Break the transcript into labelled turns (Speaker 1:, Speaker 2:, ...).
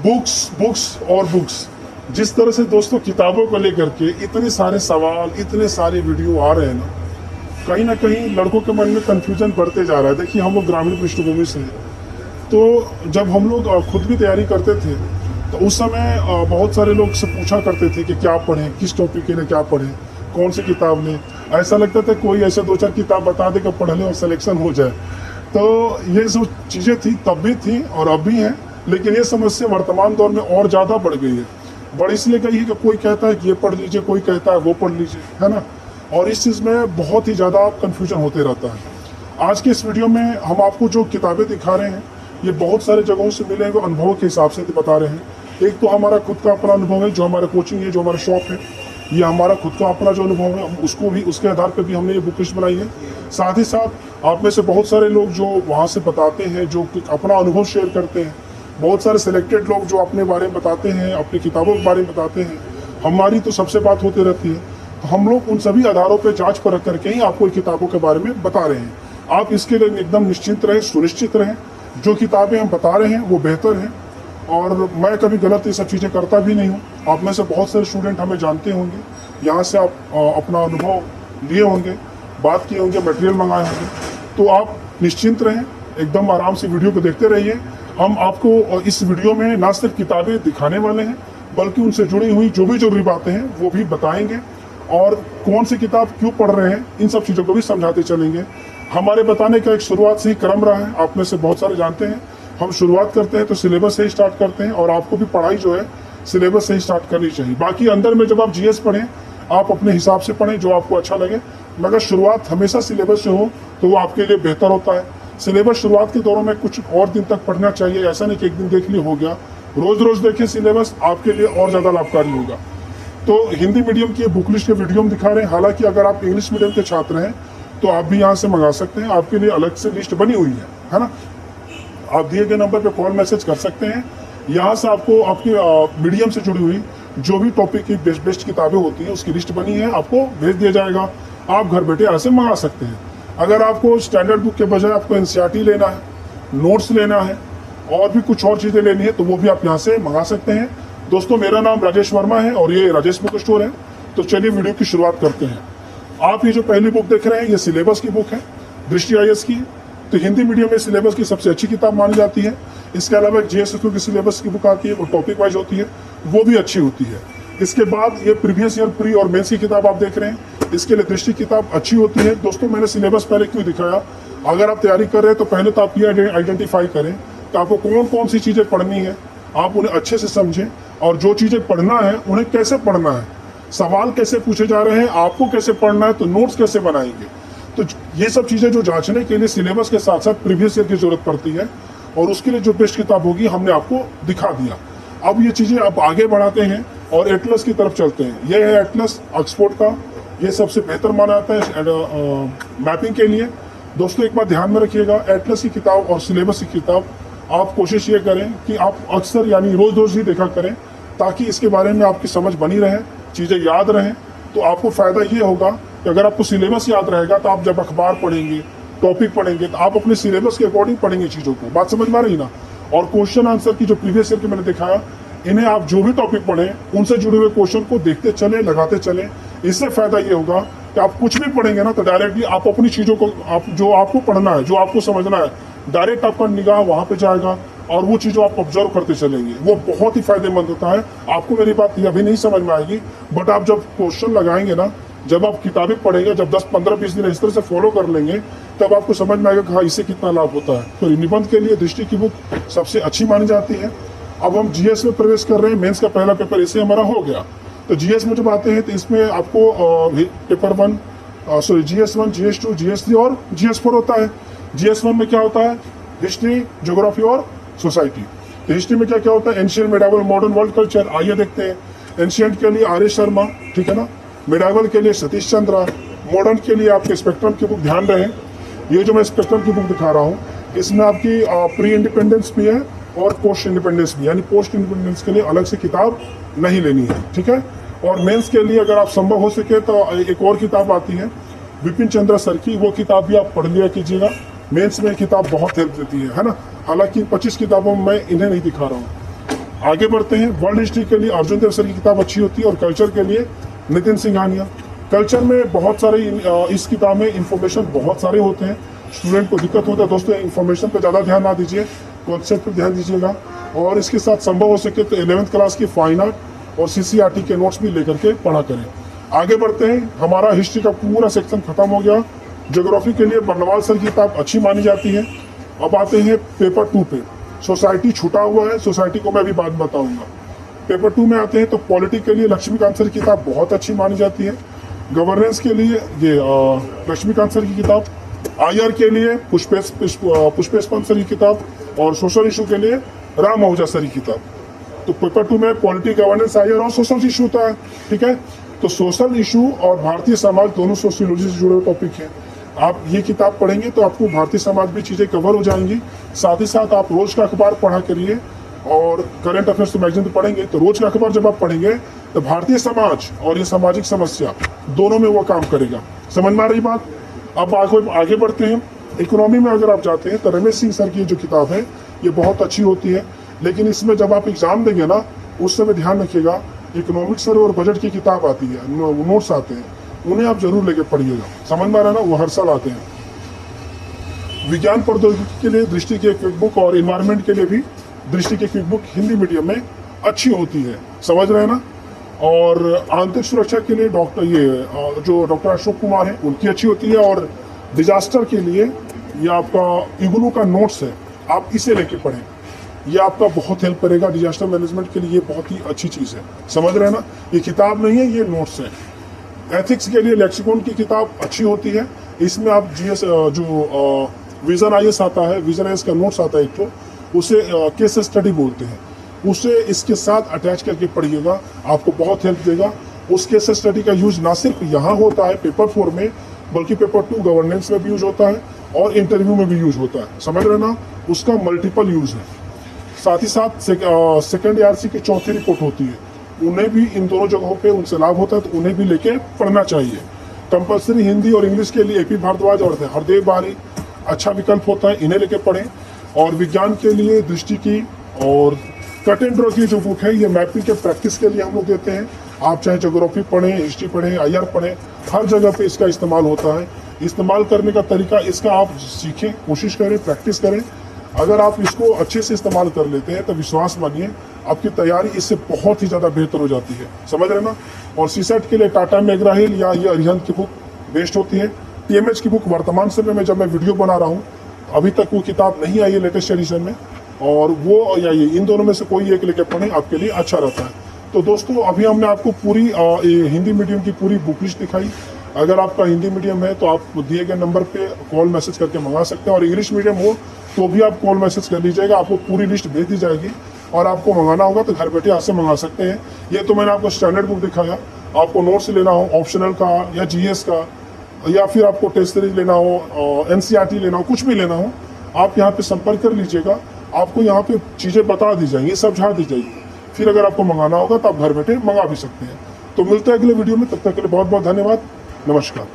Speaker 1: Books books और books. जिस तरह से दोस्तों किताबों को लेकर के इतने सारे सवाल, इतने सारे वीडियो आ रहे हैं ना कहीं लड़कों के मन में कन्फ्यूजन बढ़ते जा रहा है। देखिए हम लोग ग्रामीण पृष्ठभूमि से हैं, तो जब हम लोग खुद भी तैयारी करते थे तो उस समय बहुत सारे लोग से पूछा करते थे कि क्या पढ़ें, किस टॉपिक के लिए क्या पढ़ें, कौन सी किताब लें। ऐसा लगता था कोई ऐसे 2-4 किताब बता दे कि पढ़ लें और सिलेक्शन हो जाए। तो ये जो चीज़ें थी तब भी थी और अब भी हैं, लेकिन ये समस्या वर्तमान दौर में और ज़्यादा बढ़ गई है। बढ़ इसलिए गई है कि कोई कहता है कि ये पढ़ लीजिए, कोई कहता है वो पढ़ लीजिए, है ना। और इस चीज़ में बहुत ही ज़्यादा कन्फ्यूजन होते रहता है। आज के इस वीडियो में हम आपको जो किताबें दिखा रहे हैं ये बहुत सारे जगहों से मिले हुए अनुभव के हिसाब से बता रहे हैं। एक तो हमारा खुद का अपना अनुभव है, जो हमारा कोचिंग है, जो हमारा शॉप है, ये हमारा खुद का अपना जो अनुभव है उसको भी, उसके आधार पर भी हमने ये बुक लिस्ट बनाई है। साथ ही साथ आप में से बहुत सारे लोग जो वहाँ से बताते हैं, जो अपना अनुभव शेयर करते हैं, बहुत सारे सिलेक्टेड लोग जो अपने बारे में बताते हैं, अपनी किताबों के बारे में बताते हैं। हमारी तो सबसे बात होती रहती है, तो हम लोग उन सभी आधारों पर जाँच परख करके ही आपको किताबों के बारे में बता रहे हैं। आप इसके लिए एकदम निश्चिंत रहें, सुनिश्चित रहें। जो किताबें हम बता रहे हैं वो बेहतर हैं और मैं कभी गलत ये सब चीज़ें करता भी नहीं हूँ। आप में से बहुत सारे स्टूडेंट हमें जानते होंगे, यहाँ से आप अपना अनुभव लिए होंगे, बात किए होंगे, मटेरियल मंगाए होंगे। तो आप निश्चिंत रहें, एकदम आराम से वीडियो को देखते रहिए। हम आपको इस वीडियो में ना सिर्फ किताबें दिखाने वाले हैं बल्कि उनसे जुड़ी हुई जो भी जरूरी बातें हैं वो भी बताएंगे और कौन सी किताब क्यों पढ़ रहे हैं इन सब चीज़ों को भी समझाते चलेंगे। हमारे बताने का एक शुरुआत से ही क्रम रहा है, आप में से बहुत सारे जानते हैं। हम शुरुआत करते हैं तो सिलेबस से ही स्टार्ट करते हैं और आपको भी पढ़ाई जो है सिलेबस से ही स्टार्ट करनी चाहिए। बाकी अंदर में जब आप जीएस पढ़ें आप अपने हिसाब से पढ़ें जो आपको अच्छा लगे, मगर शुरुआत हमेशा सिलेबस से हो तो वो आपके लिए बेहतर होता है। सिलेबस शुरुआत के दौरों में कुछ और दिन तक पढ़ना चाहिए, ऐसा नहीं कि एक दिन देख लिए हो गया। रोज रोज देखें सिलेबस, आपके लिए और ज़्यादा लाभकारी होगा। तो हिंदी मीडियम की बुक लिस्ट के वीडियो हम दिखा रहे हैं। हालांकि अगर आप इंग्लिश मीडियम के छात्र हैं तो आप भी यहाँ से मंगा सकते हैं, आपके लिए अलग से लिस्ट बनी हुई है ना। आप दिए गए नंबर पे कॉल मैसेज कर सकते हैं। यहाँ से आपको आपके मीडियम से जुड़ी हुई जो भी टॉपिक की बेस्ट किताबें होती हैं उसकी लिस्ट बनी है, आपको भेज दिया जाएगा। आप घर बैठे यहाँ से मंगा सकते हैं। अगर आपको स्टैंडर्ड बुक के बजाय आपको एनसीईआरटी लेना है, नोट्स लेना है और भी कुछ और चीज़ें लेनी है तो वो भी आप यहाँ से मंगा सकते हैं। दोस्तों मेरा नाम राजेश वर्मा है और ये राजेश बुक स्टोर है। तो चलिए वीडियो की शुरुआत करते हैं। आप ये जो पहली बुक देख रहे हैं ये सिलेबस की बुक है, दृष्टि आईएएस की। तो हिंदी मीडियम में सिलेबस की सबसे अच्छी किताब मानी जाती है। इसके अलावा जीएसएसओ की सिलेबस की बुक आती है, वो टॉपिक वाइज होती है, वो भी अच्छी होती है। इसके बाद ये प्रीवियस ईयर प्री और मेंस की किताब आप देख रहे हैं, इसके लिए दृष्टि किताब अच्छी होती है। दोस्तों मैंने सिलेबस पहले क्यों दिखाया, अगर आप तैयारी कर रहे हैं तो पहले तो आप ये आइडेंटिफाई करें कि आपको कौन कौन सी चीज़ें पढ़नी है, आप उन्हें अच्छे से समझें और जो चीज़ें पढ़ना है उन्हें कैसे पढ़ना है, सवाल कैसे पूछे जा रहे हैं, आपको कैसे पढ़ना है, तो नोट्स कैसे बनाएंगे। तो ये सब चीज़ें जो जांचने के लिए सिलेबस के साथ साथ प्रीवियस ईयर की जरूरत पड़ती है और उसके लिए जो बेस्ट किताब होगी हमने आपको दिखा दिया। अब ये चीज़ें आप आगे बढ़ाते हैं और एटलस की तरफ चलते हैं। यह है एटलस ऑक्सफोर्ड का, ये सबसे बेहतर माना जाता है मैपिंग के लिए। दोस्तों एक बात ध्यान में रखिएगा, एटलस की किताब और सिलेबस की किताब आप कोशिश ये करें कि आप अक्सर यानी रोज़ रोज़ ही देखा करें, ताकि इसके बारे में आपकी समझ बनी रहे, चीज़ें याद रहें। तो आपको फ़ायदा ये होगा कि अगर आपको सिलेबस याद रहेगा तो आप जब अखबार पढ़ेंगे, टॉपिक पढ़ेंगे तो आप अपने सिलेबस के अकॉर्डिंग पढ़ेंगे चीज़ों को। बात समझ में आ रही ना। और क्वेश्चन आंसर की जो प्रीवियस ईयर के मैंने दिखाया, इन्हें आप जो भी टॉपिक पढ़ें उनसे जुड़े हुए क्वेश्चन को देखते चलें, लगाते चलें। इससे फ़ायदा ये होगा कि आप कुछ भी पढ़ेंगे ना तो डायरेक्टली आप अपनी चीज़ों को, आप जो आपको पढ़ना है, जो आपको समझना है, डायरेक्ट आपका निगाह वहाँ पे जाएगा और वो चीज़ों आप ऑब्जर्व करते चलेंगे। वो बहुत ही फायदेमंद होता है। आपको मेरी बात ये अभी नहीं समझ में आएगी, बट आप जब क्वेश्चन लगाएंगे ना, जब आप किताबें पढ़ेंगे, जब 10-15-20 दिन इस तरह से फॉलो कर लेंगे तब आपको समझ में आएगा कि हाँ इससे कितना लाभ होता है। तो निबंध के लिए दृष्टि की बुक सबसे अच्छी मानी जाती है। अब हम जीएस में प्रवेश कर रहे हैं, मेंस का पहला पेपर इससे हमारा हो गया। तो जीएस में जब आते हैं तो इसमें आपको पेपर 1 GS 1, GS 2, GS 3 और GS 4 होता है। GS 1 में क्या होता है, हिस्ट्री, ज्योग्राफी और सोसाइटी। तो हिस्ट्री में क्या क्या होता है, ancient, medieval, modern, world culture. आइए देखते हैं। एंशियंट के लिए आर एस शर्मा, ठीक है ना। मिडाइवल के लिए सतीश चंद्रा। मॉडर्न के लिए आपके स्पेक्ट्रम की बुक, ध्यान रहे ये जो मैं स्पेक्ट्रम की बुक दिखा रहा हूँ इसमें आपकी प्री इंडिपेंडेंस भी है और पोस्ट इंडिपेंडेंस भी, यानी पोस्ट इंडिपेंडेंस के लिए अलग से किताब नहीं लेनी है, ठीक है। और मेंस के लिए अगर आप संभव हो सके तो एक और किताब आती है विपिन चंद्र सर की, वो किताब भी आप पढ़ लिया कीजिएगा। मेंस में किताब बहुत हेल्प देती है ना। हालांकि 25 किताबों में मैं इन्हें नहीं दिखा रहा हूँ। आगे बढ़ते हैं। वर्ल्ड हिस्ट्री के लिए अर्जुन देव सर की किताब अच्छी होती है, और कल्चर के लिए नितिन सिंघानिया। कल्चर में बहुत सारे इस किताब में इंफॉर्मेशन बहुत सारे होते हैं, स्टूडेंट को दिक्कत होता है। दोस्तों इंफॉर्मेशन पर ज़्यादा ध्यान ना दीजिए, कॉन्सेप्ट पर ध्यान दीजिएगा। और इसके साथ संभव हो सके तो 11th क्लास की फाइन आर्ट और CCRT के नोट्स भी लेकर के पढ़ा करें। आगे बढ़ते हैं। हमारा हिस्ट्री का पूरा सेक्शन खत्म हो गया। ज्योग्राफी के लिए बर्नवाल सर की किताब अच्छी मानी जाती है। अब आते हैं पेपर 2 पे। सोसाइटी छूटा हुआ है, सोसाइटी को मैं अभी बाद में बताऊंगा। पेपर 2 में आते हैं तो पॉलिटी के लिए लक्ष्मीकांत सर की किताब बहुत अच्छी मानी जाती है। गवर्नेंस के लिए ये लक्ष्मीकांत सर की किताब, IR के लिए पुष्पेश पंत सर की किताब, और सोशल इशू के लिए राम आहूजा सर की किताब। तो पेपर 2 में पॉलिटी, गवर्नेंस, IR और सोशल इशू होता है। ठीक है, तो सोशल इशू और भारतीय समाज दोनों सोशियोलॉजी से जुड़े हुए टॉपिक हैं। आप ये किताब पढ़ेंगे तो आपको भारतीय समाज में चीज़ें कवर हो जाएंगी। साथ ही साथ आप रोज का अखबार पढ़ा करिए, और करंट अफेयर्स तो मैगजीन तो पढ़ेंगे। तो रोज का अखबार जब आप पढ़ेंगे तो भारतीय समाज और ये सामाजिक समस्या दोनों में वो काम करेगा। समझ में आ रही बात? अब आगे बढ़ते हैं। इकोनॉमी में अगर आप जाते हैं तो रमेश सिंह सर की जो किताब है ये बहुत अच्छी होती है, लेकिन इसमें जब आप एग्जाम देंगे ना उस समय ध्यान रखिएगा, इकोनॉमिक्स सर और बजट की किताब आती है, नोट्स आते हैं, उन्हें आप जरूर लेके पढ़िएगा। समझ में आ रहा है ना? वो हर साल आते हैं। विज्ञान प्रौद्योगिकी के लिए दृष्टि की एक क्विक बुक, और इन्वायरमेंट के लिए भी दृष्टि की क्विक बुक हिंदी मीडियम में अच्छी होती है। समझ रहे हैं ना? और आंतरिक सुरक्षा के लिए जो डॉक्टर अशोक कुमार है उनकी अच्छी होती है। और डिजास्टर के लिए ये आपका इग्लू का नोट्स है, आप इसे लेके पढ़ें, ये आपका बहुत हेल्प करेगा डिजास्टर मैनेजमेंट के लिए। ये बहुत ही अच्छी चीज़ है। समझ रहे हैं ना? ये किताब नहीं है, ये नोट्स है। एथिक्स के लिए लेक्सिकॉन की किताब अच्छी होती है। इसमें आप GS जो विजन IS आता है, विजन IS का नोट्स आता है एक, तो उसे केस स्टडी बोलते हैं, उसे इसके साथ अटैच करके पढ़िएगा, आपको बहुत हेल्प देगा। उस केस स्टडी का यूज ना सिर्फ यहाँ होता है पेपर 4 में, बल्कि पेपर 2 गवर्नेंस में भी यूज होता है, और इंटरव्यू में भी यूज होता है। समझ रहे ना? उसका मल्टीपल यूज है। साथ ही साथ सेकेंड ARC की चौथी रिपोर्ट होती है, उन्हें भी इन दोनों जगहों पे उनसे लाभ होता है, तो उन्हें भी लेके पढ़ना चाहिए। कंपलसरी हिंदी और इंग्लिश के लिए AP भारद्वाज और हरदेव बारी अच्छा विकल्प होता है, इन्हें लेके पढ़ें। और विज्ञान के लिए दृष्टि की और कट एंड ड्रॉ की जो बुक है, ये मैपिंग के प्रैक्टिस के लिए हम लोग देते हैं। आप चाहे ज्योग्राफी पढ़ें, हिस्ट्री पढ़ें, IR पढ़ें, हर जगह पे इसका इस्तेमाल होता है। इस्तेमाल करने का तरीका इसका आप सीखें, कोशिश करें, प्रैक्टिस करें। अगर आप इसको अच्छे से इस्तेमाल कर लेते हैं तो विश्वास मानिए आपकी तैयारी इससे बहुत ही ज़्यादा बेहतर हो जाती है। समझ रहे ना? और CSET के लिए टाटा मैकग्रा-हिल या ये अरिहंत की बुक बेस्ट होती है। TMH की बुक वर्तमान समय में जब मैं वीडियो बना रहा हूँ अभी तक वो किताब नहीं आई है लेटेस्ट एडिशन में, और वो या ये इन दोनों में से कोई एक लेके पढ़ें, आपके लिए अच्छा रहता है। तो दोस्तों अभी हमने आपको पूरी हिंदी मीडियम की पूरी बुक लिस्ट दिखाई। अगर आपका हिंदी मीडियम है तो आप दिए गए नंबर पे कॉल मैसेज करके मंगा सकते हैं, और इंग्लिश मीडियम हो तो भी आप कॉल मैसेज कर लीजिएगा, आपको पूरी लिस्ट भेज दी जाएगी। और आपको मंगाना होगा तो घर बैठे आज से मंगा सकते हैं। ये तो मैंने आपको स्टैंडर्ड बुक दिखाया। आपको नोट्स लेना हो ऑप्शनल का या GS का, या फिर आपको टेस्ट सीरीज लेना हो, NCERT लेना हो, कुछ भी लेना हो, आप यहाँ पे संपर्क कर लीजिएगा। आपको यहाँ पे चीज़ें बता दी जाएंगी, समझा दी जाएगी। फिर अगर आपको मंगाना होगा तो आप घर बैठे मंगा भी सकते हैं। तो मिलते हैं अगले वीडियो में, तब तक के लिए बहुत बहुत धन्यवाद। नमस्कार।